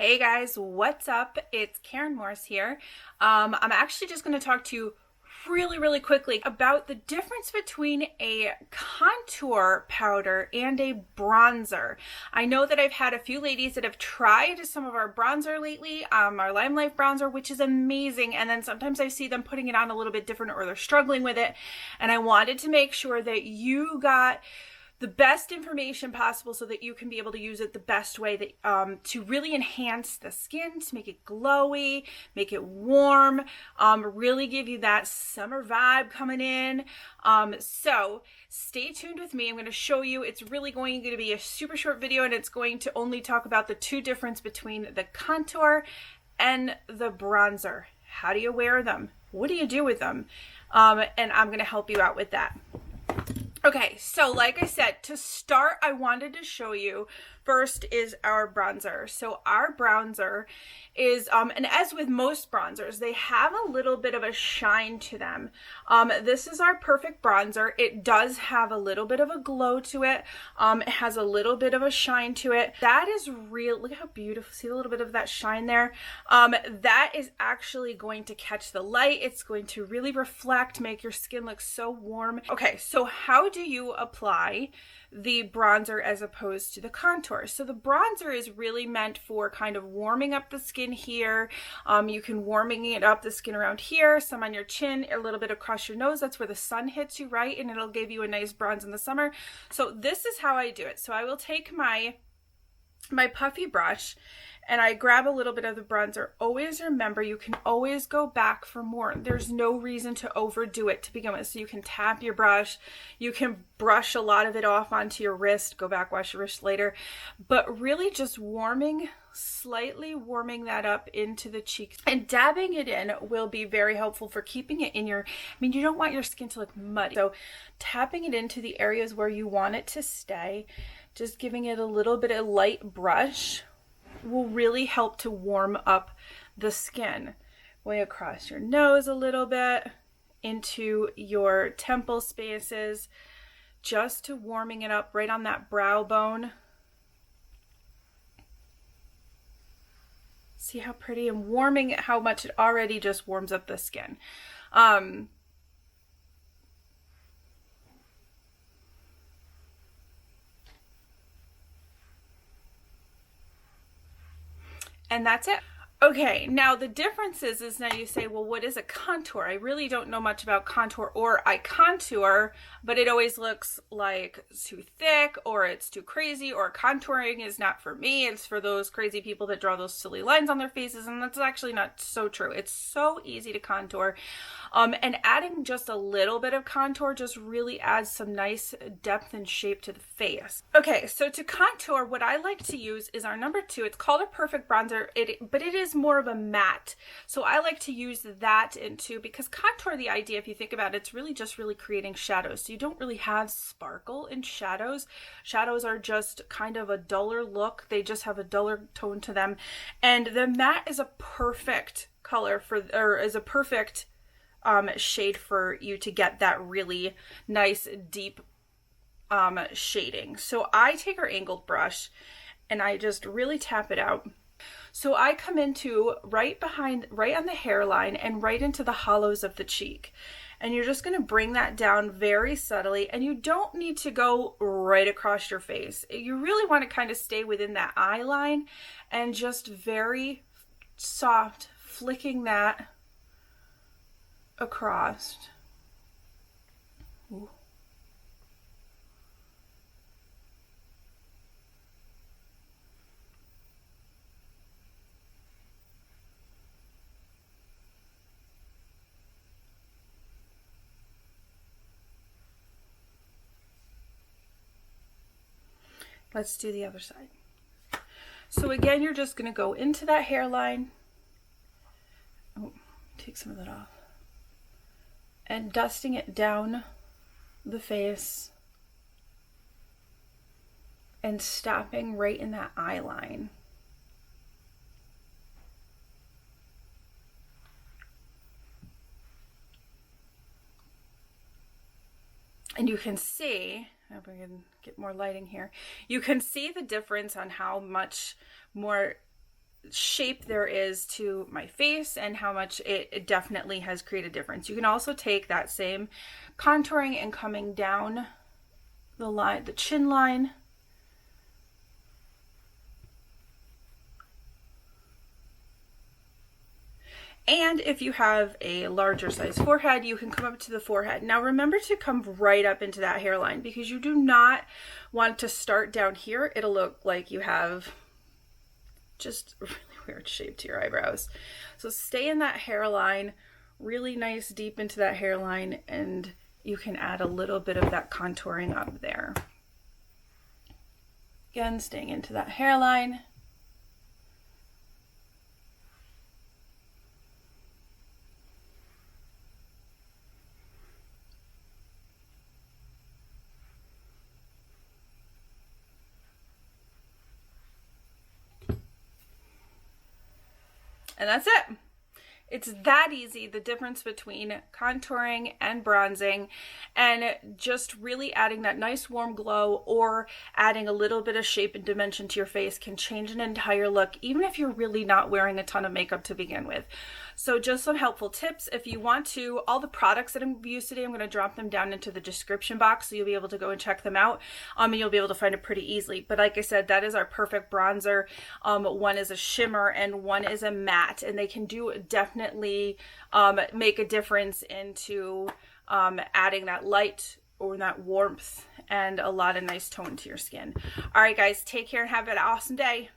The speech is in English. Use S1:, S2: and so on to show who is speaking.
S1: Hey guys, what's up? It's Karen Morse here. I'm actually just going to talk to you really quickly about the difference between a contour powder and a bronzer. I know that I've had a few ladies that have tried some of our bronzer lately, our Limelife bronzer, which is amazing, and then sometimes I see them putting it on a little bit different or they're struggling with it, and I wanted to make sure that you got the best information possible so that you can be able to use it the best way that to really enhance the skin, to make it glowy, make it warm, really give you that summer vibe coming in. So stay tuned with me. I'm going to show you. It's really going to be a super short video, and it's going to only talk about the two difference between the contour and the bronzer. How do you wear them? What do you do with them? And I'm going to help you out with that. Okay, so like I said, to start, I wanted to show you first is our bronzer. So our bronzer is, and as with most bronzers, they have a little bit of a shine to them. This is our perfect bronzer. It does have a little bit of a glow to it. It has a little bit of a shine to it. That is real. Look how beautiful. See a little bit of that shine there? That is actually going to catch the light. It's going to really reflect, make your skin look so warm. Okay, so how do you apply the bronzer as opposed to the contour? So the bronzer is really meant for kind of warming up the skin here. You can warming it up the skin around here, some on your chin, a little bit across your nose. That's where the sun hits you, right? And it'll give you a nice bronze in the summer. So this is how I do it. So I will take my puffy brush and I grab a little bit of the bronzer. Always remember, you can always go back for more. There's no reason to overdo it to begin with. So you can tap your brush, you can brush a lot of it off onto your wrist, go back, wash your wrist later, but really just slightly warming that up into the cheeks. And dabbing it in will be very helpful for keeping it in your, you don't want your skin to look muddy. So tapping it into the areas where you want it to stay, just giving it a little bit of light brush will really help to warm up the skin. Way across your nose a little bit, into your temple spaces, just to warming it up right on that brow bone. See how pretty and warming it, how much it already just warms up the skin. And that's it. Okay, now the difference is now you say, well, what is a contour? I really don't know much about contour, or I contour, but it always looks like too thick or it's too crazy, or contouring is not for me. It's for those crazy people that draw those silly lines on their faces, and that's actually not so true. It's so easy to contour. And adding just a little bit of contour just really adds some nice depth and shape to the face. Okay, so to contour, what I like to use is our number 2. It's called a perfect bronzer, but it is more of a matte. So I like to use that into, because contour, the idea, if you think about it, it's really just creating shadows. So you don't really have sparkle in shadows. Shadows are just kind of a duller look. They just have a duller tone to them. And the matte is a perfect color is a perfect shade for you to get that really nice deep shading. So I take our angled brush and I just really tap it out. So I come into right on the hairline and right into the hollows of the cheek. And you're just going to bring that down very subtly, and you don't need to go right across your face. You really want to kind of stay within that eye line and just very soft flicking that across. Ooh. Let's do the other side. So again, you're just going to go into that hairline. Oh, take some of that off. And dusting it down the face and stopping right in that eye line. And you can see, if we can get more lighting here, you can see the difference on how much more shape there is to my face and how much it definitely has created a difference. You can also take that same contouring and coming down the line, the chin line. And if you have a larger size forehead, you can come up to the forehead. Now remember to come right up into that hairline, because you do not want to start down here. It'll look like you have just a really weird shape to your eyebrows. So stay in that hairline, really nice deep into that hairline, and you can add a little bit of that contouring up there. Again, staying into that hairline. And that's it. It's that easy, the difference between contouring and bronzing, and just really adding that nice warm glow or adding a little bit of shape and dimension to your face can change an entire look, even if you're really not wearing a ton of makeup to begin with. So just some helpful tips. If you want to, all the products that I've used today, I'm going to drop them down into the description box, so you'll be able to go and check them out, and you'll be able to find it pretty easily. But like I said, that is our perfect bronzer. One is a shimmer and one is a matte, and they can do definitely make a difference into adding that light or that warmth and a lot of nice tone to your skin. All right, guys, take care and have an awesome day.